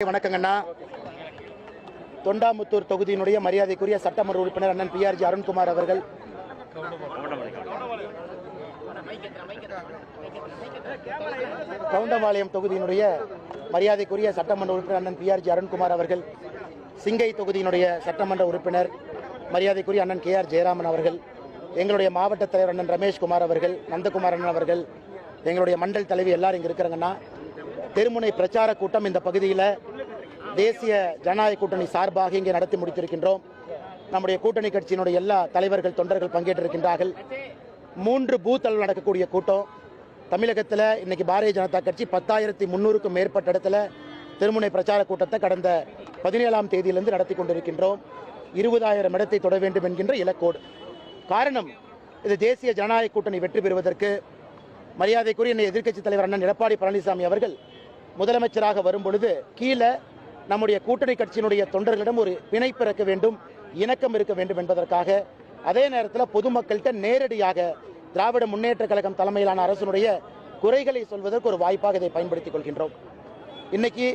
வணக்கங்கண்ணா. தொண்டாமுத்தூர் தொகுதியினுடைய மரியாதைக்குரிய சட்டமன்ற உறுப்பினர் அண்ணன் PRG அருண்குமார் அவர்கள், கவுண்டம்பாளையம் தொகுதியினுடைய மரியாதைக்குரிய சட்டமன்ற உறுப்பினர் அண்ணன் PRG அருண்குமார் அவர்கள், சிங்கை தொகுதியினுடைய சட்டமன்ற உறுப்பினர் மரியாதைக்குரிய அண்ணன் KR ஜெயராமன் அவர்கள், எங்களுடைய மாவட்ட தலைவர் அண்ணன் ரமேஷ்குமார் அவர்கள், நந்தகுமார் அண்ணன் அவர்கள், எங்களுடைய மண்டல் தலைவி எல்லாரும் இங்கே இருக்கிறாங்கன்னா. தெருமுனை பிரச்சார கூட்டம் இந்த பகுதியில் தேசிய ஜனநாயக கூட்டணி சார்பாக இங்கே நடத்தி முடித்திருக்கின்றோம். நம்முடைய கூட்டணி கட்சியினுடைய எல்லா தலைவர்கள் தொண்டர்கள் பங்கேற்றிருக்கின்றார்கள். 3 பூத் அளவில் நடக்கக்கூடிய கூட்டம். தமிழகத்தில் இன்னைக்கு பாரதிய ஜனதா கட்சி 10,300க்கும் மேற்பட்ட இடத்துல தெருமுனை பிரச்சார கூட்டத்தை கடந்த 17ஆம் தேதியிலிருந்து நடத்தி கொண்டிருக்கின்றோம். 20,000 இடத்தை தொட வேண்டும் என்கின்ற இலக்கோடு. காரணம், இது தேசிய ஜனநாயக கூட்டணி வெற்றி பெறுவதற்கு மரியாதைக்குரிய எதிர்க்கட்சி தலைவர் அண்ணன் எடப்பாடி பழனிசாமி அவர்கள் முதலமைச்சராக வரும்பொழுது கீழே நம்முடைய கூட்டணி கட்சியினுடைய தொண்டர்களிடம் ஒரு பிணைப்பு இருக்க வேண்டும், இணக்கம் இருக்க வேண்டும் என்பதற்காக, அதே நேரத்தில் பொதுமக்கள்கிட்ட நேரடியாக திராவிட முன்னேற்ற கழகம் தலைமையிலான அரசினுடைய குறைகளை சொல்வதற்கு ஒரு வாய்ப்பாக இதை பயன்படுத்திக் கொள்கின்றோம். இன்னைக்கு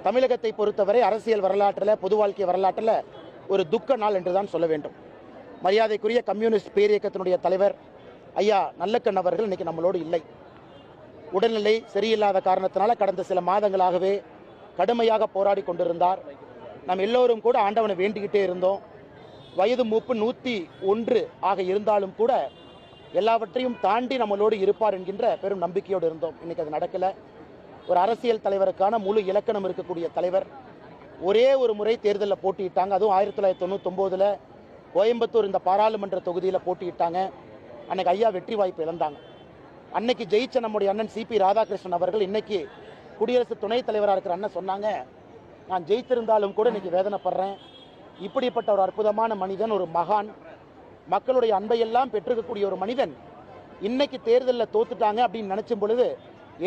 தமிழகத்தை பொறுத்தவரை அரசியல் வரலாற்றில், பொது வாழ்க்கை வரலாற்றில் ஒரு துக்க நாள் என்றுதான் சொல்ல வேண்டும். மரியாதைக்குரிய கம்யூனிஸ்ட் பேரியக்கத்தினுடைய தலைவர் ஐயா நல்லக்கண் அவர்கள் இன்னைக்கு நம்மளோடு இல்லை. உடல்நிலை சரியில்லாத காரணத்தினால கடந்த சில மாதங்களாகவே கடுமையாக போராடி கொண்டிருந்தார். நாம் எல்லோரும் கூட ஆண்டவனை வேண்டிக்கிட்டே இருந்தோம். வயது மூப்பு 101 ஆக இருந்தாலும் கூட எல்லாவற்றையும் தாண்டி நம்மளோடு இருப்பார் என்கின்ற பெரும் நம்பிக்கையோடு இருந்தோம். இன்னைக்கு அது நடக்கல. ஒரு அரசியல் தலைவருக்கான முழு இலக்கணம் இருக்கக்கூடிய தலைவர் ஒரே ஒரு முறை தேர்தலில் போட்டியிட்டாங்க. அதுவும் 1999 கோயம்புத்தூர் இந்த பாராளுமன்ற தொகுதியில் போட்டியிட்டாங்க. அன்னைக்கு ஐயா வெற்றி வாய்ப்பு இழந்தாங்க. அன்னைக்கு ஜெயிச்ச நம்முடைய அண்ணன் CP ராதாகிருஷ்ணன் அவர்கள் இன்னைக்கு குடியரசு துணைத் தலைவராக இருக்கிற அண்ணன் சொன்னாங்க, நான் ஜெயித்திருந்தாலும் கூட இன்னைக்கு வேதனைப்படுறேன். இப்படிப்பட்ட ஒரு அற்புதமான மனிதன், ஒரு மகான், மக்களுடைய அன்பையெல்லாம் பெற்றிருக்கக்கூடிய ஒரு மனிதன் இன்னைக்கு தேர்தலில் தோத்துட்டாங்க அப்படின்னு நினைச்சும் பொழுது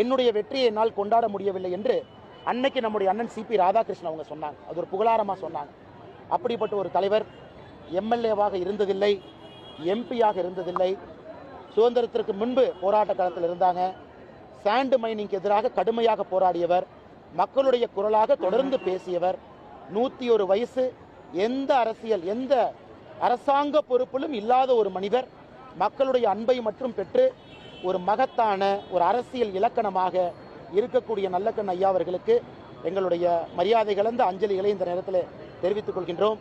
என்னுடைய வெற்றியை என்னால் கொண்டாட முடியவில்லை என்று அன்னைக்கு நம்முடைய அண்ணன் CP ராதாகிருஷ்ணன் அவங்க சொன்னாங்க. அது ஒரு புகழாரமாக சொன்னாங்க. அப்படிப்பட்ட ஒரு தலைவர் MLA-வாக இருந்ததில்லை, MP-யாக இருந்ததில்லை. சுதந்திரத்திற்கு முன்பு போராட்ட காலத்தில் இருந்தாங்க. சாண்ட் மைனிங்க்கு எதிராக கடுமையாக போராடியவர், மக்களுடைய குரலாக தொடர்ந்து பேசியவர். 101 வயசு, எந்த அரசியல், எந்த அரசாங்க பொறுப்பிலும் இல்லாத ஒரு மனிதர், மக்களுடைய அன்பை மற்றும் பெற்று ஒரு மகத்தான ஒரு அரசியல் இலக்கணமாக இருக்கக்கூடிய நல்லக்கண் ஐயா அவர்களுக்கு எங்களுடைய மரியாதை கலந்த அஞ்சலிகளை இந்த நேரத்தில் தெரிவித்துக் கொள்கின்றோம்.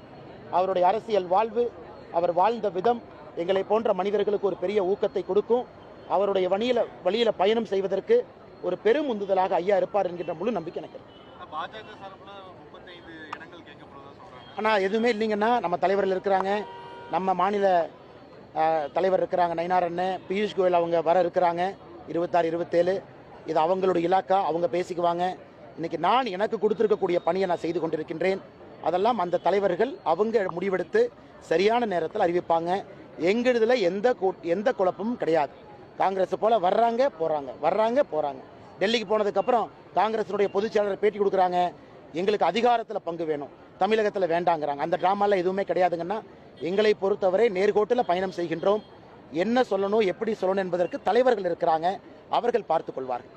அவருடைய அரசியல் வாழ்வு, அவர் வாழ்ந்த விதம் எங்களை போன்ற மனிதர்களுக்கு ஒரு பெரிய ஊக்கத்தை கொடுக்கும். அவருடைய வழியில பயணம் செய்வதற்கு ஒரு பெரும் உந்துதலாக ஐயா இருப்பார் என்கின்ற முழு நம்பிக்கை எனக்கு. ஆனால் எதுவுமே இல்லைங்கன்னா, நம்ம தலைவர்கள் இருக்கிறாங்க, நம்ம மாநில தலைவர் இருக்கிறாங்க, நயினார் அண்ணன், பியூஷ் கோயல் அவங்க வர இருக்கிறாங்க 26, 27. இது அவங்களுடைய இலாக்கா, அவங்க பேசிக்குவாங்க. இன்னைக்கு நான் எனக்கு கொடுத்துருக்கக்கூடிய பணியை நான் செய்து கொண்டிருக்கின்றேன். அதெல்லாம் அந்த தலைவர்கள் அவங்க முடிவெடுத்து சரியான நேரத்தில் அறிவிப்பாங்க. எங்களுதுல எந்த குழப்பமும் கிடையாது. காங்கிரஸ் போல வர்றாங்க போறாங்க, வர்றாங்க போறாங்க. டெல்லிக்கு போனதுக்கு அப்புறம் காங்கிரஸினுடைய பொதுச் செயலாளர் பேட்டி கொடுக்குறாங்க, எங்களுக்கு அதிகாரத்தில் பங்கு வேணும், தமிழகத்தில் வேண்டாங்கிறாங்க. அந்த டிராமால எதுவுமே கிடையாதுங்கன்னா, எங்களை பொறுத்தவரை நேர்கோட்டில் பயணம் செய்கின்றோம். என்ன சொல்லணும், எப்படி சொல்லணும் என்பதற்கு தலைவர்கள் இருக்கிறாங்க, அவர்கள் பார்த்துக் கொள்வார்கள்.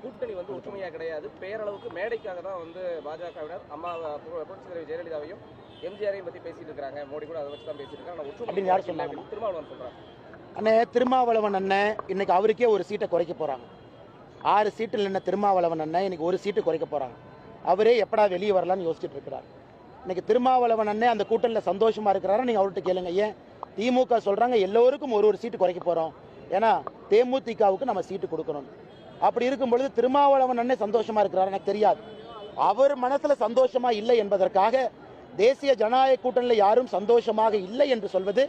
கூட்டணி ஒற்றுமையா கிடையாது, பேரளவுக்கு மேடைக்காக தான் பாஜகவினர் அம்மா புரட்சித்தலைவி ஜெயலலிதாவையும் MGR-ஐயும் பத்தி பேசிட்டு இருக்காங்க. மோடி கூட அதை வச்சு தான் பேசிட்டு இருக்காங்க அப்படின்னு யார் சொன்னாங்க? திருமாவளவன் சொல்றாங்க. அண்ணே, திருமாவளவன் அண்ணன் இன்னைக்கு அவருக்கே ஒரு சீட்டை குறைக்க போறாங்க. 6 சீட்டில் என்ன திருமாவளவன் அண்ணன் இன்னைக்கு ஒரு சீட்டு குறைக்க போறாங்க. அவரே எப்படா வெளியே வரலான்னு யோசிச்சுட்டு இருக்கிறார். இன்னைக்கு திருமாவளவன் அண்ணன் அந்த கூட்டணியில் சந்தோஷமா இருக்கிறாரா? நீங்க அவர்கிட்ட கேளுங்க. ஏன் திமுக சொல்றாங்க எல்லோருக்கும் ஒரு சீட்டு குறைக்க போறோம், ஏன்னா தேமுதிகவுக்கு நம்ம சீட்டு கொடுக்கணும். அப்படி இருக்கும் பொழுது திருமாவளவன் அண்ணன் சந்தோஷமா இருக்கிறார் எனக்கு தெரியாது. அவர் மனசுல சந்தோஷமா இல்லை என்பதற்காக தேசிய ஜனநாயக கூட்டணியில் யாரும் சந்தோஷமாக இல்லை என்று சொல்வது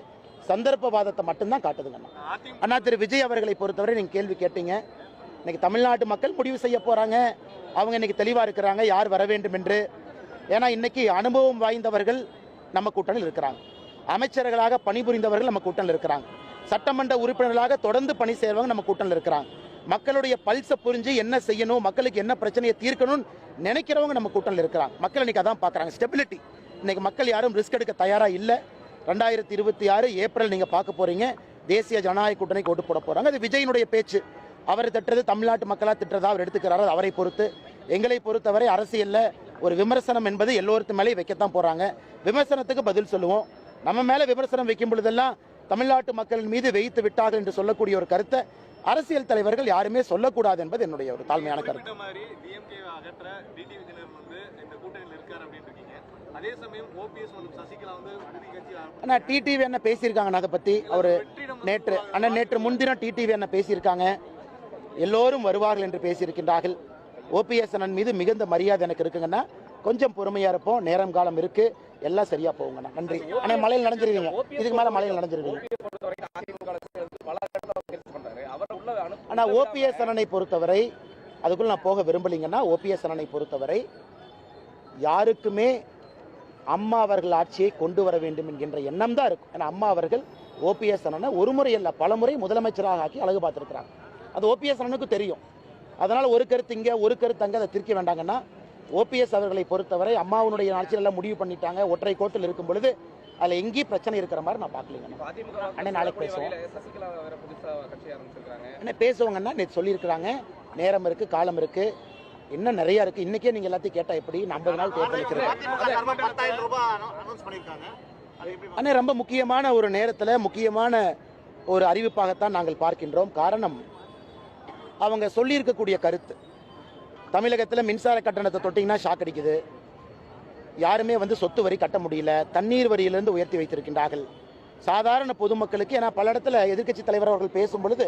சந்தர்ப்பவாதத்தை மட்டும்தான் காட்டுதுங்க. அண்ணா திரு விஜய் அவர்களை பொறுத்தவரை நீங்க கேள்வி கேட்டீங்க. இன்னைக்கு தமிழ்நாட்டு மக்கள் முடிவு செய்ய போறாங்க. அவங்க இன்னைக்கு தெளிவா இருக்கிறாங்க யார் வர வேண்டும் என்று. ஏன்னா இன்னைக்கு அனுபவம் வாய்ந்தவர்கள் நம்ம கூட்டணியில் இருக்கிறாங்க, அமைச்சர்களாக பணிபுரிந்தவர்கள் நம்ம கூட்டணியில் இருக்கிறாங்க, சட்டமன்ற உறுப்பினர்களாக தொடர்ந்து பணி செய்வங்க நம்ம கூட்டணியில் இருக்கிறாங்க, மக்களுடைய பல்ஸை புரிஞ்சு என்ன செய்யணும், மக்களுக்கு என்ன பிரச்சனையை தீர்க்கணும்னு நினைக்கிறவங்க நம்ம கூட்டணியில் இருக்கிறாங்க. மக்கள் இன்னைக்கு அதான் பார்க்குறாங்க, ஸ்டெபிலிட்டி. இன்னைக்கு மக்கள் யாரும் ரிஸ்க் எடுக்க தயாராக இல்லை. 2026 ஏப்ரல் நீங்கள் பார்க்க போறீங்க, தேசிய ஜனநாயக கூட்டணிக்கு ஓட்டு போட போறாங்க. அது விஜயினுடைய பேச்சு. அவர் திட்டுறது தமிழ்நாட்டு மக்களாக திட்டுறதா அவர் எடுத்துக்கிறாரோ அவரை பொறுத்து. எங்களை பொறுத்தவரை அரசியலில் ஒரு விமர்சனம் என்பது எல்லோருத்து மேலே வைக்கத்தான் போகிறாங்க. விமர்சனத்துக்கு பதில் சொல்லுவோம். நம்ம மேலே விமர்சனம் வைக்கும் பொழுதெல்லாம் தமிழ்நாட்டு மக்களின் மீது வைத்து விட்டார்கள் என்று சொல்லக்கூடிய ஒரு கருத்தை அரசியல் தலைவர்கள் யாருமே சொல்லக்கூடாது என்பது என்னுடைய ஒரு தாழ்மையான கருத்து. ஆனால் டிடிவி என்ன பேசியிருக்காங்க அதை பற்றி அவர் நேற்று முன்தினம் டிடிவி என்ன பேசியிருக்காங்க. எல்லோரும் வருவார்கள் என்று பேசியிருக்கின்றார்கள். ஓபிஎஸ் அண்ணன் மீது மிகுந்த மரியாதை எனக்கு இருக்குங்கன்னா கொஞ்சம் பொறுமையா இருப்போம். நேரம் காலம் இருக்கு, எல்லாம் சரியா போகுங்கண்ணா. நன்றி. ஆனா மலையில் நடந்துருவீங்க, இதுக்கு மேல மலையில் நடந்துருவீங்க. ஆனா ஓபிஎஸ் அண்ணனை பொறுத்தவரை அதுக்குள்ள நான் போக விரும்பலீங்கன்னா, ஓபிஎஸ் அண்ணனை பொறுத்தவரை யாருக்குமே அம்மா அவர்கள் ஆட்சியை கொண்டு வர வேண்டும் என்கின்ற எண்ணம் தான் இருக்கும். ஏன்னா அம்மா அவர்கள் ஓபிஎஸ் அண்ணனை ஒரு முறை அல்ல பல முறை முதலமைச்சராக ஆக்கி அழகு பார்த்துருக்கிறாங்க. அது ஓபிஎஸ் அண்ணனுக்கு தெரியும். அதனால ஒரு கருத்து இங்கே ஒரு கருத்து அங்கே அதை திருக்க வேண்டாங்கன்னா, ஓபிஎஸ் அவர்களை பொறுத்தவரை அம்மாவுடைய ஆட்சியில் எல்லாம் முடிவு பண்ணிட்டாங்க. ஒற்றை கோட்டில் இருக்கும் பொழுது அதில் எங்கேயும் பிரச்சனை இருக்கிற மாதிரி நான் பார்க்கலீங்க. அண்ணே நாளைக்கு பேசுவோம். என்ன பேசுவாங்கன்னா நேற்று சொல்லியிருக்கிறாங்க, நேரம் இருக்கு, காலம் இருக்கு, இன்னும் நிறைய இருக்கு. இன்னைக்கே நீங்க எல்லாத்தையும் கேட்டா எப்படி 50 நாள் தேர்தல். அண்ணே ரொம்ப முக்கியமான ஒரு நேரத்தில் முக்கியமான ஒரு அறிவிப்பாகத்தான் நாங்கள் பார்க்கின்றோம். காரணம், அவங்க சொல்லியிருக்கக்கூடிய கருத்து தமிழகத்தில் மின்சார கட்டணத்தை தொட்டிங்கன்னா ஷாக் அடிக்குது. யாருமே சொத்து வரி கட்ட முடியல, தண்ணீர் வரியிலிருந்து உயர்த்தி வைத்திருக்கின்றார்கள் சாதாரண பொதுமக்களுக்கு. ஏன்னா பல இடத்துல எதிர்க்கட்சி தலைவர் அவர்கள் பேசும் பொழுது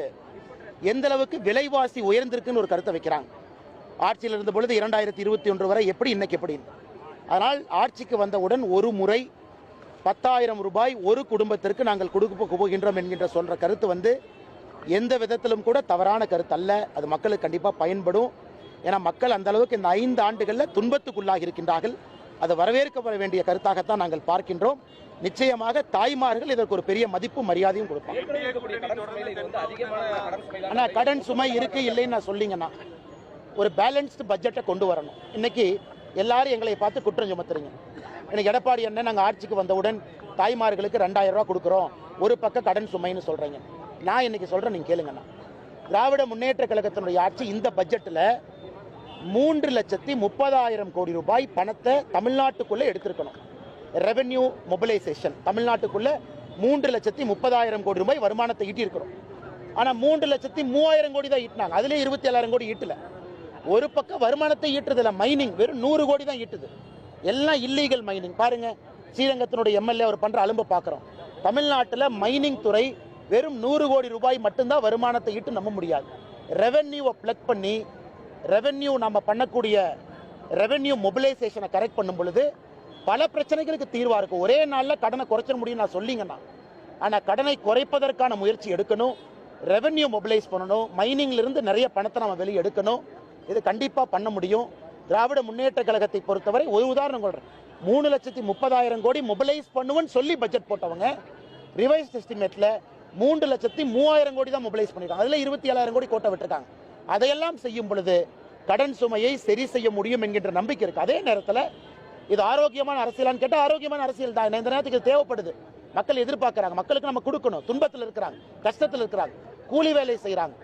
எந்த அளவுக்கு விலைவாசி உயர்ந்திருக்குன்னு ஒரு கருத்தை வைக்கிறாங்க. ஆட்சியில் இருந்த பொழுது 2021 வரை எப்படி, இன்னைக்கு எப்படி. அதனால் ஆட்சிக்கு வந்தவுடன் ஒரு முறை 10,000 ரூபாய் ஒரு குடும்பத்திற்கு நாங்கள் கொடுக்க போகின்றோம் என்கின்ற சொல்ற கருத்து எந்த விதத்திலும் கூட தவறான கருத்து அல்ல. அது மக்களுக்கு கண்டிப்பாக பயன்படும். ஏன்னா மக்கள் அந்த அளவுக்கு இந்த 5 ஆண்டுகளில் துன்பத்துக்குள்ளாகி இருக்கின்றார்கள். அது வரவேற்கப்பட வேண்டிய கருத்தாகத்தான் நாங்கள் பார்க்கின்றோம். நிச்சயமாக தாய்மார்கள் இதற்கு ஒரு பெரிய மதிப்பு மரியாதையும் கொடுப்பாங்க. ஆனா கடன் சுமை இருக்கு இல்லைன்னு நான் சொல்லிங்கன்னா, ஒரு பேலன்ஸ்டு பட்ஜெட்டை கொண்டு வரணும். இன்னைக்கு எல்லாரும் எங்களை பார்த்து குற்றம் சுமத்துறீங்க. எனக்கு எடப்பாடி அண்ணன் நாங்கள் ஆட்சிக்கு வந்தவுடன் தாய்மார்களுக்கு 2000 ரூபா கொடுக்குறோம், ஒரு பக்கம் கடன் சுமைன்னு சொல்றீங்க. நான் இன்னைக்கு சொல்றேன், நீங்க கேளுங்கண்ணா. திராவிட முன்னேற்ற கழகத்தினுடைய ஆட்சி இந்த பட்ஜெட்டில் 3,30,000 கோடி ரூபாய் பணத்தை தமிழ்நாட்டுக்குள்ள எடுத்திருக்கணும். ரெவென்யூ மொபிலைசேஷன் தமிழ்நாட்டுக்குள்ள 3,30,000 கோடி ரூபாய் வருமானத்தை ஈட்டி இருக்கிறோம். ஆனா 3,03,000 கோடி தான் ஈட்டினாங்க. அதுலேயே 27,000 கோடி ஈட்டல. ஒரு பக்கம் வருமானத்தை ஈட்டுறதுல மைனிங் வெறும் 100 கோடி தான் ஈட்டுது. எல்லாம் இல்லீகல் மைனிங். பாருங்க, ஸ்ரீரங்கத்தினுடைய எம்எல்ஏ அவர் பண்ற அலும்ப பார்க்குறோம். தமிழ்நாட்டில் மைனிங் துறை வெறும் 100 கோடி ரூபாய் மட்டும்தான் வருமானத்தை ஈட்டு நம்ப முடியாது. ரெவென்யூவை பிளக் பண்ணி ரெவென்யூ நம்ம பண்ணக்கூடிய ரெவென்யூ மொபிலைசேஷனை கரெக்ட் பண்ணும் பொழுது பல பிரச்சனைகளுக்கு தீர்வாக இருக்கும். ஒரே நாளில் கடனை குறைச்சிட முடியும் நான் சொல்லிங்கண்ணா. ஆனால் கடனை குறைப்பதற்கான முயற்சி எடுக்கணும், ரெவென்யூ மொபிலைஸ் பண்ணணும், மைனிங்லேருந்து நிறைய பணத்தை நம்ம வெளியே எடுக்கணும். இது கண்டிப்பாக பண்ண முடியும். திராவிட முன்னேற்ற கழகத்தை பொறுத்தவரை ஒரு உதாரணம் சொல்கிறேன். 3,30,000 கோடி மொபிலைஸ் பண்ணுவோன்னு சொல்லி பட்ஜெட் போட்டவங்க ரிவைஸ் எஸ்டிமேட்டில் 3,03,000 கோடி தான் மொபிலைஸ் பண்ணிருக்காங்க. அதில் 27,000 கோடி கோட்டை விட்டுருக்காங்க. அதையெல்லாம் செய்யும் பொழுது கடன் சுமையை சரி செய்ய முடியும் என்கின்ற நம்பிக்கை இருக்கு. அதே நேரத்தில் இது ஆரோக்கியமான அரசியலான்னு கேட்டால் ஆரோக்கியமான அரசியல் தான். இந்த நேரத்துக்கு தேவைப்படுது. மக்கள் எதிர்பார்க்குறாங்க. மக்களுக்கு நம்ம கொடுக்கணும். துன்பத்தில் இருக்கிறாங்க, கஷ்டத்தில் இருக்கிறாங்க, கூலி வேலை செய்கிறாங்க.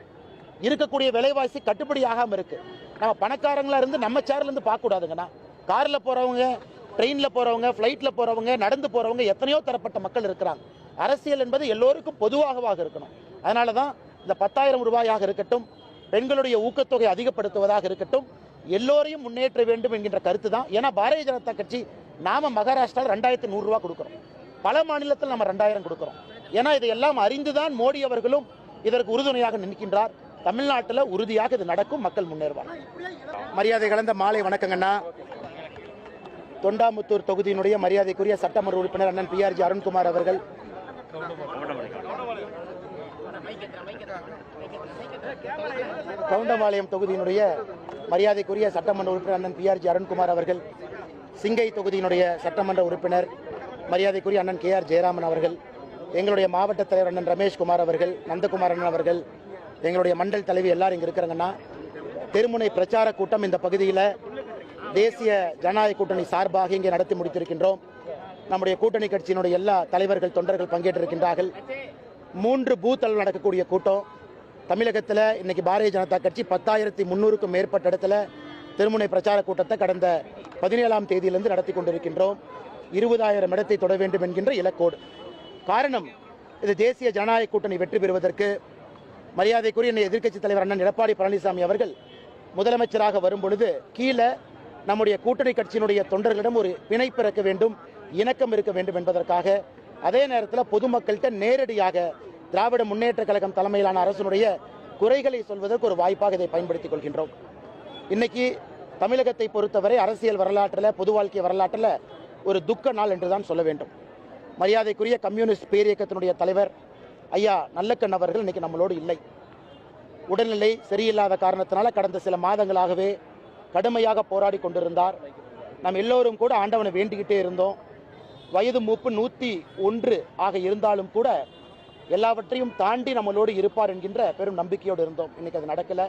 இருக்கக்கூடிய விலைவாசி கட்டுப்படி ஆகாமல் இருக்கு. நம்ம பணக்காரங்களா இருந்து நம்ம சேர்ல இருந்து பார்க்க கூடாதுங்கண்ணா. காரில் போறவங்க, ட்ரெயினில் போறவங்க, ஃப்ளைட்டில் போறவங்க, நடந்து போறவங்க, எத்தனையோ தரப்பட்ட மக்கள் இருக்கிறாங்க. அரசியல் என்பது எல்லோருக்கும் பொதுவாகவாக இருக்கணும். அதனால தான் இந்த 10,000 ரூபாயாக இருக்கட்டும், பெண்களுடைய ஊக்கத்தொகை அதிகப்படுத்துவதாக இருக்கட்டும், எல்லோரையும் முன்னேற்ற வேண்டும் என்கின்ற கருத்து தான். ஏன்னா பாரதிய ஜனதா கட்சி நாம மகாராஷ்டிராவில் 2,100 ரூபா கொடுக்குறோம், பல மாநிலத்தில் நம்ம 2,000 கொடுக்குறோம். ஏன்னா இதையெல்லாம் அறிந்துதான் மோடி அவர்களும் இதற்கு உறுதுணையாக நிற்கின்றார். தமிழ்நாட்டில் உறுதியாக இது நடக்கும், மக்கள் முன்னேறுவார். மரியாதை கலந்த மாலை வணக்கங்கண்ணா. தொண்டாமுத்தூர் தொகுதியினுடைய மரியாதைக்குரிய சட்டமன்ற உறுப்பினர் அண்ணன் PRG அருண்குமார் அவர்கள், கவுண்டம்பாளையம் தொகுதியினுடைய மரியாதைக்குரிய சட்டமன்ற உறுப்பினர் அண்ணன் PRG அருண்குமார் அவர்கள், சிங்கை தொகுதியினுடைய சட்டமன்ற உறுப்பினர் மரியாதைக்குரிய அண்ணன் KR ஜெயராமன் அவர்கள், எங்களுடைய மாவட்ட தலைவர் அண்ணன் ரமேஷ்குமார் அவர்கள், நந்தகுமார் அண்ணன் அவர்கள், எங்களுடைய மண்டல் தலைவி எல்லாரும் இங்கே இருக்கிறாங்கன்னா. தெருமுனை பிரச்சார கூட்டம் இந்த பகுதியில் தேசிய ஜனநாயக கூட்டணி சார்பாக இங்கே நடத்தி முடித்திருக்கின்றோம். நம்முடைய கூட்டணி கட்சியினுடைய எல்லா தலைவர்கள், தொண்டர்கள் பங்கேற்றிருக்கின்றார்கள். 3 பூத் அளவில் நடக்கக்கூடிய கூட்டம். தமிழகத்தில் இன்னைக்கு பாரதிய ஜனதா கட்சி 10,300க்கும் மேற்பட்ட இடத்துல திருமுனை பிரச்சார கூட்டத்தை கடந்த 17ஆம் தேதியிலிருந்து நடத்தி கொண்டிருக்கின்றோம். 20,000 இடத்தை தொட வேண்டும் என்கின்ற இலக்கோடு. காரணம், இது தேசிய ஜனநாயக கூட்டணி வெற்றி பெறுவதற்கு மரியாதைக்குரிய எதிர்க்கட்சி தலைவர் அண்ணன் எடப்பாடி பழனிசாமி அவர்கள் முதலமைச்சராக வரும் பொழுது கீழே நம்முடைய கூட்டணி கட்சியினுடைய தொண்டர்களிடம் ஒரு பிணைப்பு இருக்க வேண்டும், இணக்கம் இருக்க வேண்டும் என்பதற்காக, அதே நேரத்தில் பொதுமக்கள்கிட்ட நேரடியாக திராவிட முன்னேற்ற கழகம் தலைமையிலான அரசினுடைய குறைகளை சொல்வதற்கு ஒரு வாய்ப்பாக இதை பயன்படுத்திக் கொள்கின்றோம். இன்னைக்கு தமிழகத்தை பொறுத்தவரை அரசியல் வரலாற்றில், பொது வாழ்க்கை வரலாற்றில் ஒரு துக்க நாள் என்றுதான் சொல்ல வேண்டும். மரியாதைக்குரிய கம்யூனிஸ்ட் பேரியக்கத்தினுடைய தலைவர் ஐயா நல்லக்கண் அவர்கள் இன்னைக்கு நம்மளோடு இல்லை. உடல்நிலை சரியில்லாத காரணத்தினால கடந்த சில மாதங்களாகவே கடுமையாக போராடி கொண்டிருந்தார். நாம் எல்லோரும் கூட ஆண்டவனை வேண்டிக்கிட்டே இருந்தோம். வயது மூப்பு 101 ஆக இருந்தாலும் கூட எல்லாவற்றையும் தாண்டி நம்மளோடு இருப்பார் என்கின்ற பெரும் நம்பிக்கையோடு இருந்தோம். இன்னைக்கு அது நடக்கல.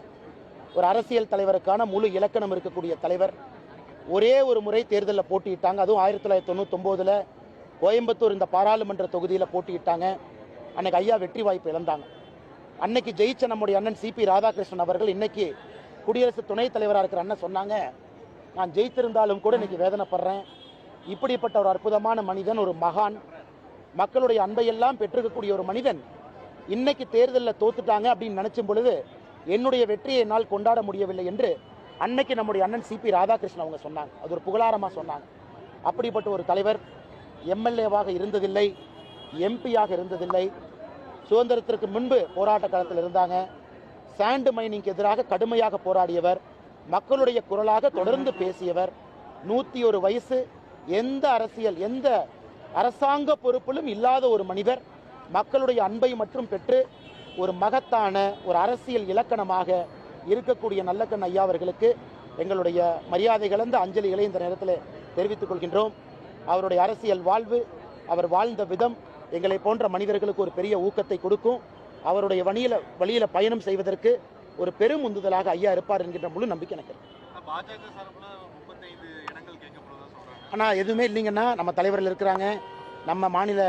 ஒரு அரசியல் தலைவருக்கான முழு இலக்கணம் இருக்கக்கூடிய தலைவர் ஒரே ஒரு முறை தேர்தலில் போட்டியிட்டாங்க. அதுவும் 1999 கோயம்புத்தூர் இந்த பாராளுமன்ற தொகுதியில் போட்டியிட்டாங்க. அன்னைக்கு ஐயா வெற்றி வாய்ப்பு இழந்தாங்க. அன்னைக்கு ஜெயிச்ச நம்முடைய அண்ணன் சிபி ராதாகிருஷ்ணன் அவர்கள் இன்னைக்கு குடியரசு துணைத் தலைவராக இருக்கிற அண்ணன் சொன்னாங்க, நான் ஜெயித்திருந்தாலும் கூட இன்னைக்கு வேதனைப்படுறேன். இப்படிப்பட்ட ஒரு அற்புதமான மனிதன், ஒரு மகான், மக்களுடைய அன்பையெல்லாம் பெற்றிருக்கக்கூடிய ஒரு மனிதன் இன்னைக்கு தேர்தலில் தோத்துட்டாங்க அப்படின்னு நினைச்சும் பொழுது என்னுடைய வெற்றியை என்னால் கொண்டாட முடியவில்லை என்று அன்னைக்கு நம்முடைய அண்ணன் சிபி ராதாகிருஷ்ணன் அவங்க சொன்னாங்க. அது ஒரு புகழாரமாக சொன்னாங்க. அப்படிப்பட்ட ஒரு தலைவர் எம்எல்ஏவாக இருந்ததில்லை, எம்பியாக இருந்ததில்லை. சுதந்திரத்திற்கு முன்பு போராட்ட காலத்தில் இருந்தாங்க. சாண்டு மைனிங்க்கு எதிராக கடுமையாக போராடியவர், மக்களுடைய குரலாக தொடர்ந்து பேசியவர். 101 வயசு, எந்த அரசியல், எந்த அரசாங்க பொறுப்பிலும் இல்லாத ஒரு மனிதர் மக்களுடைய அன்பை மற்றும் பெற்று ஒரு மகத்தான ஒரு அரசியல் இலக்கணமாக இருக்கக்கூடிய நல்லக்கண் ஐயா அவர்களுக்கு எங்களுடைய மரியாதை கலந்த அஞ்சலிகளை இந்த நேரத்தில் தெரிவித்துக் கொள்கின்றோம். அவருடைய அரசியல் வாழ்வு, அவர் வாழ்ந்த விதம் எங்களை போன்ற மனிதர்களுக்கு ஒரு பெரிய ஊக்கத்தை கொடுக்கும். அவருடைய வழியில பயணம் செய்வதற்கு ஒரு பெரும் உந்துதலாக ஐயா இருப்பார் என்கின்ற முழு நம்பிக்கை எனக்கு இருக்கு. ஆனால் எதுவுமே இல்லைங்கன்னா, நம்ம தலைவர்கள் இருக்கிறாங்க, நம்ம மாநில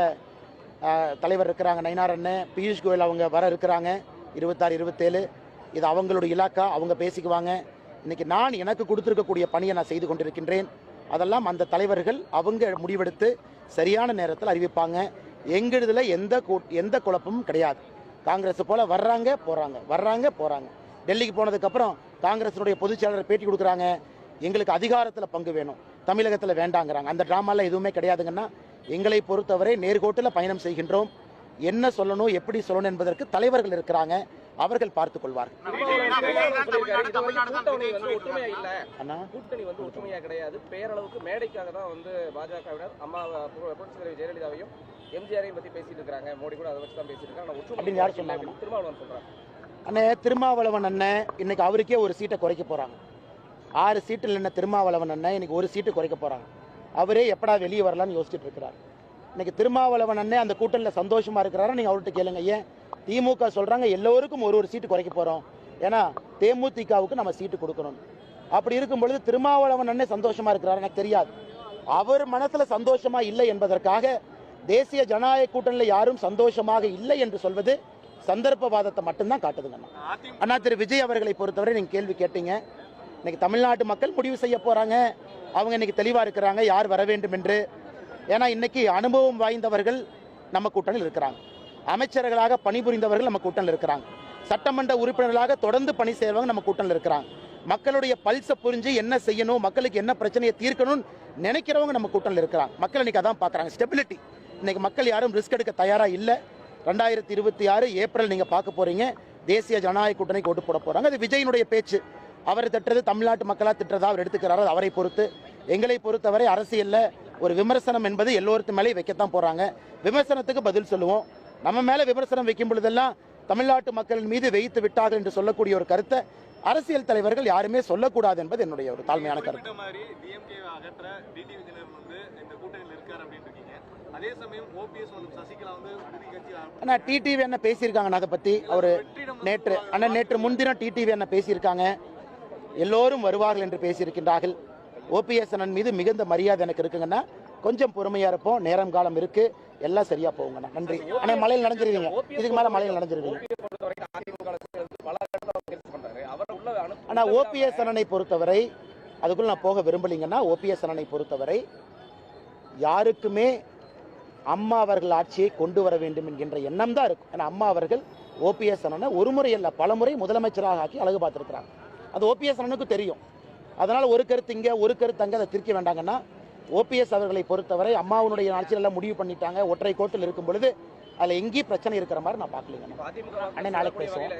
தலைவர் இருக்கிறாங்க நயினார் அண்ணன், பியூஷ் கோயல் அவங்க வர இருக்கிறாங்க 26, 27. இது அவங்களுடைய இலாக்கா, அவங்க பேசிக்குவாங்க. இன்னைக்கு நான் எனக்கு கொடுத்துருக்கக்கூடிய பணியை நான் செய்து கொண்டிருக்கின்றேன். அதெல்லாம் அந்த தலைவர்கள் அவங்க முடிவெடுத்து சரியான நேரத்தில் அறிவிப்பாங்க. எங்களுதுல எந்த குழப்பமும் கிடையாது. காங்கிரஸ் போல வர்றாங்க போறாங்க. டெல்லிக்கு போனதுக்கப்புறம் காங்கிரஸினுடைய பொதுச் செயலாளர் பேட்டி கொடுக்குறாங்க, எங்களுக்கு அதிகாரத்தில் பங்கு வேணும், தமிழகத்தில் வேண்டாங்கிறாங்க. அந்த டிராமாலாம் எதுவுமே கிடையாதுங்கன்னா, எங்களை பொறுத்தவரை நேர்கோட்டில் பயணம் செய்கின்றோம். என்ன சொல்லணும், எப்படி சொல்லணும் என்பதற்கு தலைவர்கள் இருக்கிறாங்க, அவர்கள் பார்த்துக் கொள்வார்கள். கூட்டணி வந்து ஒற்றுமையா கிடையாது, பேரளவுக்கு மேடைக்காக தான் வந்து பாஜகவினர் அம்மா புரட்சித் தலைவர் ஜெயலலிதாவையும் எம்ஜிஆரையும் பத்தி பேசிட்டு இருக்காங்க. மோடி கூட அதை வச்சு தான் பேசிட்டு இருக்காங்க. யார் சொன்னாங்க? திருமாவளவன் சொல்றாங்க. அண்ணே, திருமாவளவன் அண்ணன் இன்னைக்கு அவருக்கே ஒரு சீட்டை குறைக்க போறாங்க. 6 சீட்டில் என்ன திருமாவளவன் அண்ணன் இன்னைக்கு ஒரு சீட்டு குறைக்க போறாங்க. அவரே எப்படா வெளியே வரலான்னு யோசிச்சுட்டு இருக்கிறார். இன்னைக்கு திருமாவளவன் அண்ணன் அந்த கூட்டணியில் சந்தோஷமா இருக்கிறாரா? நீங்க அவர்கிட்ட கேளுங்க. ஏன் திமுக சொல்றாங்க எல்லோருக்கும் ஒரு சீட்டு குறைக்க போறோம், ஏன்னா தேமுதிகவுக்கு நம்ம சீட்டு கொடுக்கணும். அப்படி இருக்கும் பொழுது திருமாவளவன் அண்ணன் சந்தோஷமா இருக்கிறார் எனக்கு தெரியாது. அவர் மனசுல சந்தோஷமா இல்லை என்பதற்காக தேசிய ஜனநாயக கூட்டணியில் யாரும் சந்தோஷமாக இல்லை என்று சொல்வது சந்தர்ப்பவாதத்தை மட்டும்தான் காட்டுதுங்க. அண்ணா திரு விஜய் அவர்களை பொறுத்தவரை நீங்க கேள்வி கேட்டீங்க. இன்னைக்கு தமிழ்நாட்டு மக்கள் முடிவு செய்ய போறாங்க. அவங்க இன்னைக்கு தெளிவா இருக்கிறாங்க யார் வர வேண்டும் என்று. ஏன்னா இன்னைக்கு அனுபவம் வாய்ந்தவர்கள் நம்ம கூட்டணியில் இருக்கிறாங்க, அமைச்சர்களாக பணிபுரிந்தவர்கள் நம்ம கூட்டணியில் இருக்கிறாங்க, சட்டமன்ற உறுப்பினர்களாக தொடர்ந்து பணி செய்வங்க நம்ம கூட்டணியில் இருக்கிறாங்க, மக்களுடைய பல்ச புரிஞ்சு என்ன செய்யணும், மக்களுக்கு என்ன பிரச்சனையை தீர்க்கணும்னு நினைக்கிறவங்க நம்ம கூட்டணியில் இருக்கிறாங்க. மக்கள் இன்னைக்கு அதான் பார்க்குறாங்க, ஸ்டெபிலிட்டி. இன்னைக்கு மக்கள் யாரும் ரிஸ்க் எடுக்க தயாரா இல்லை. 2026 ஏப்ரல் நீங்க பார்க்க போறீங்க, தேசிய ஜனநாயக கூட்டணிக்கு ஓட்டு போட போறாங்க. அது விஜயினுடைய பேச்சு. அவர் திட்டுறது தமிழ்நாட்டு மக்களா திட்டுறதா அவர் எடுத்துக்கிறாரு, அவரை பொறுத்து. எங்களை பொறுத்தவரை அரசியல்ல ஒரு விமர்சனம் என்பது எல்லோருக்கும் மேலே வைக்கத்தான் போறாங்க. விமர்சனத்துக்கு பதில் சொல்லுவோம். நம்ம மேல விமர்சனம் வைக்கும் பொழுதெல்லாம் தமிழ்நாட்டு மக்களின் மீது வைத்து விட்டார்கள் என்று சொல்லக்கூடிய ஒரு கருத்தை அரசியல் தலைவர்கள் யாருமே சொல்லக்கூடாது என்பது என்னுடைய ஒரு தாழ்மையான கருத்து. ஆனால் டிடிவி என்ன பேசியிருக்காங்க அதை பற்றி அவர் நேற்று முன்தினம் டிடிவி என்ன பேசியிருக்காங்க, எல்லோரும் வருவார்கள் என்று பேசியிருக்கின்றார்கள். ஓபிஎஸ் அண்ணன் மீது மிகுந்த மரியாதை எனக்கு இருக்குங்கன்னா கொஞ்சம் பொறுமையாக இருப்போம், நேரம் காலம் இருக்குது. எல்லாம் சரியா போகுங்கண்ணா. நன்றி அண்ணா. மலையில் நனைஞ்சிருவீங்க, இதுக்கு மேல மலையில் நனைஞ்சிருவீங்க ஆனா. ஓபிஎஸ் அண்ணனை பொறுத்தவரை அதுக்குள்ள நான் போக விரும்பலீங்கன்னா, ஓபிஎஸ் அண்ணனை பொறுத்தவரை யாருக்குமே அம்மா அவர்கள் ஆட்சியை கொண்டு வர வேண்டும் என்கின்ற எண்ணம் தான் இருக்கும். ஏன்னா அம்மா அவர்கள் ஓபிஎஸ் அண்ணனை ஒரு முறை அல்ல பல முறை முதலமைச்சராக ஆக்கி அழகு பார்த்துருக்கிறாங்க. அது ஓபிஎஸ் அண்ணனுக்கு தெரியும். அதனால ஒரு கருத்து இங்கே ஒரு கருத்து அங்கே அதை திருக்க வேண்டாங்கன்னா, ஓபிஎஸ் அவர்களை பொறுத்தவரை அம்மாவுடைய ஆட்சியில் எல்லாம் முடிவு பண்ணிட்டாங்க. ஒற்றை கோட்டில் இருக்கும் பொழுது அதில் எங்கேயும் பிரச்சனை இருக்கிற மாதிரி நான் பார்க்கலீங்க. அண்ணே நாளைக்கு பேசுவோம்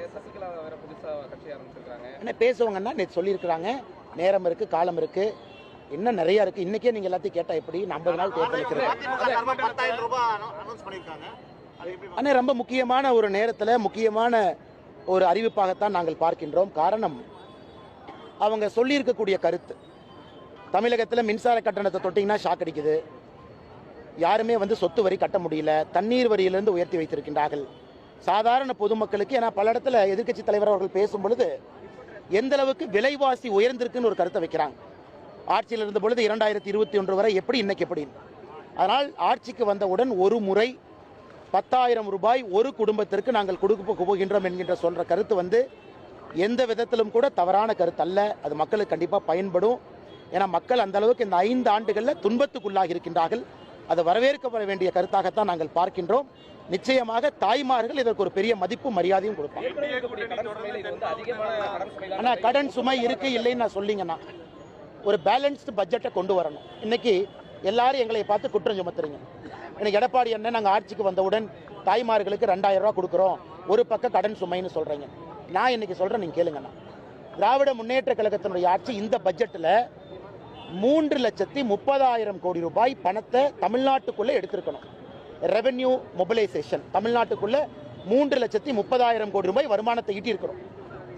அண்ணே. பேசுவாங்கன்னா நேற்று சொல்லியிருக்கிறாங்க, நேரம் இருக்கு காலம் இருக்கு, இன்னும் நிறைய இருக்கு. இன்னைக்கே நீங்க எல்லாத்தையும் கேட்டா எப்படி 50 நாள் தேர்தல் அண்ணே. ரொம்ப முக்கியமான ஒரு நேரத்தில் முக்கியமான ஒரு அறிவிப்பாகத்தான் நாங்கள் பார்க்கின்றோம். காரணம், அவங்க சொல்லியிருக்கக்கூடிய கருத்து, தமிழகத்தில் மின்சார கட்டணத்தை தொட்டிங்கன்னா ஷாக் அடிக்குது, யாருமே சொத்து வரி கட்ட முடியல, தண்ணீர் வரியிலிருந்து உயர்த்தி வைத்திருக்கின்றார்கள் சாதாரண பொதுமக்களுக்கு. ஏன்னா பல இடத்துல எதிர்க்கட்சி தலைவர் அவர்கள் பேசும் பொழுது எந்த அளவுக்கு விலைவாசி உயர்ந்திருக்குன்னு ஒரு கருத்தை வைக்கிறாங்க. ஆட்சியில் இருந்த பொழுது 2021 வரை எப்படி, இன்னைக்கு எப்படி. அதனால் ஆட்சிக்கு வந்தவுடன் ஒரு முறை 10,000 ரூபாய் ஒரு குடும்பத்திற்கு நாங்கள் கொடுக்க போகின்றோம் என்கின்ற சொல்ற கருத்து எந்த விதத்திலும் கூட தவறான கருத்து அல்ல. அது மக்களுக்கு கண்டிப்பாக பயன்படும். ஏன்னா மக்கள் அந்த அளவுக்கு இந்த 5 ஆண்டுகளில் துன்பத்துக்குள்ளாகி இருக்கின்றார்கள். அது வரவேற்கப்பட வேண்டிய கருத்தாகத்தான் நாங்கள் பார்க்கின்றோம். நிச்சயமாக தாய்மார்கள் இதற்கு ஒரு பெரிய மதிப்பு மரியாதையும் கொடுப்பாங்க. ஆனா கடன் சுமை இருக்கு இல்லைன்னு நான் சொல்லிங்கன்னா, ஒரு பேலன்ஸ்டு பட்ஜெட்டை கொண்டு வரணும். இன்னைக்கு எல்லாரும் எங்களை பார்த்து குற்றம் சுமத்துறீங்க. இன்னைக்கு எடப்பாடி அண்ணன் நாங்கள் ஆட்சிக்கு வந்தவுடன் தாய்மார்களுக்கு 2,000 ரூபாய் கொடுக்குறோம், ஒரு பக்கம் கடன் சுமைன்னு சொல்றீங்க. நான் இன்னைக்கு சொல்றேன், நீங்க கேளுங்கண்ணா. திராவிட முன்னேற்ற கழகத்தினுடைய ஆட்சி இந்த பட்ஜெட்டில் 3,30,000 கோடி ரூபாய் பணத்தை தமிழ்நாட்டுக்குள்ளே எடுத்திருக்கணும். ரெவென்யூ மொபிலைசேஷன் தமிழ்நாட்டுக்குள்ள 3,30,000 கோடி ரூபாய் வருமானத்தை ஈட்டியிருக்கிறோம்.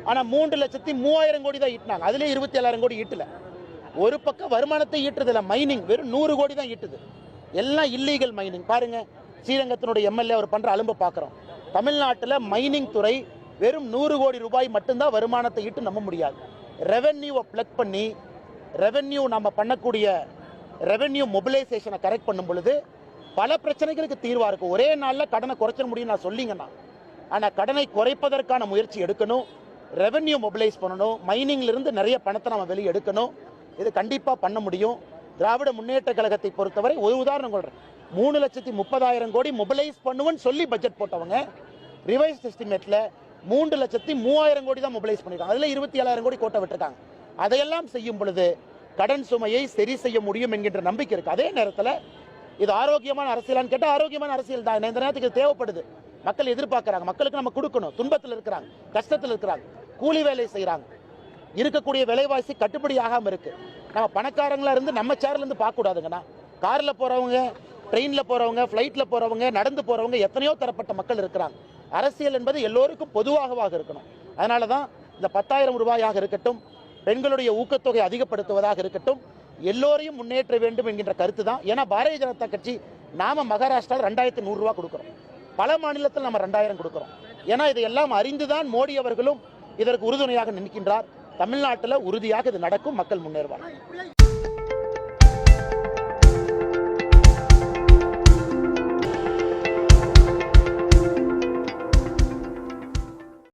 ஆனால் 3,03,000 கோடி தான் ஈட்டினாங்க. அதிலே 27,000 கோடி ஈட்டல. ஒரு பக்கம் வருமானத்தை ஈட்டுறதுல மைனிங் வெறும் 100 கோடி தான் ஈட்டுது. எல்லாம் இல்லீகல் மைனிங். பாருங்க, ஸ்ரீரங்கத்தினுடைய எம்எல்ஏ அவர் பண்ற அலும்ப பார்க்குறோம். தமிழ்நாட்டில் மைனிங் துறை வெறும் 100 கோடி ரூபாய் மட்டும்தான் வருமானத்தை ஈட்டு நம்ப முடியாது. ரெவென்யூவை பிளக் பண்ணி ரெவென்யூ நம்ம பண்ணக்கூடிய ரெவென்யூ மொபிலைசேஷனை கரெக்ட் பண்ணும் பொழுது பல பிரச்சனைகளுக்கு தீர்வாக இருக்கும். ஒரே நாளில் கடனை குறைச்சிட முடியும் நான் சொல்லிங்கன்னா, ஆனால் கடனை குறைப்பதற்கான முயற்சி எடுக்கணும், ரெவென்யூ மொபிலைஸ் பண்ணணும், மைனிங்லேருந்து நிறைய பணத்தை நம்ம வெளியே எடுக்கணும். இது கண்டிப்பாக பண்ண முடியும். திராவிட முன்னேற்ற கழகத்தை பொறுத்தவரை ஒரு உதாரணம் சொல்கிறேன். 3,30,000 கோடி மொபிலைஸ் பண்ணுவேன்னு சொல்லி பட்ஜெட் போட்டவங்க ரிவைஸ் எஸ்டிமேட்டில் 3,03,000 கோடி தான் மொபிலைஸ் பண்ணிருக்காங்க. அதில் 27,000 கோடி கோட்டை விட்டுருக்காங்க. அதையெல்லாம் செய்யும் பொழுது கடன் சுமையை சரி செய்ய முடியும் என்கின்ற நம்பிக்கை இருக்கு. அதே நேரத்தில் இது ஆரோக்கியமான அரசியலான்னு கேட்டால் ஆரோக்கியமான அரசியல் தான். இந்த நேரத்துக்கு தேவைப்படுது. மக்கள் எதிர்பார்க்குறாங்க. மக்களுக்கு நம்ம கொடுக்கணும். துன்பத்தில் இருக்கிறாங்க, கஷ்டத்தில் இருக்கிறாங்க, கூலி வேலை செய்கிறாங்க, இருக்கக்கூடிய விலைவாசி கட்டுப்படி ஆகாமல் இருக்கு. நம்ம பணக்காரங்களா இருந்து நம்ம சேர்ல இருந்து பார்க்க கூடாதுங்கண்ணா. காரில் போறவங்க, ட்ரெயினில் போறவங்க, ஃப்ளைட்டில் போறவங்க, நடந்து போறவங்க, எத்தனையோ தரப்பட்ட மக்கள் இருக்கிறாங்க. அரசியல் என்பது எல்லோருக்கும் பொதுவாக இருக்கணும். அதனால தான் இந்த 10,000 ரூபாயாக இருக்கட்டும், பெண்களுடைய ஊக்கத்தொகை அதிகப்படுத்துவதாக இருக்கட்டும், எல்லோரையும் முன்னேற்ற வேண்டும் என்கின்ற கருத்து தான். ஏன்னா பாரதிய ஜனதா கட்சி நாம மகாராஷ்டிராவில் 2,100 ரூபாய் கொடுக்குறோம், பல மாநிலத்தில் நம்ம 2,000 கொடுக்குறோம். ஏன்னா இதையெல்லாம் அறிந்துதான் மோடி அவர்களும் இதற்கு உறுதுணையாக நிற்கின்றார். தமிழ்நாட்டில் உறுதியாக இது நடக்கும், மக்கள் முன்னேறுவார்.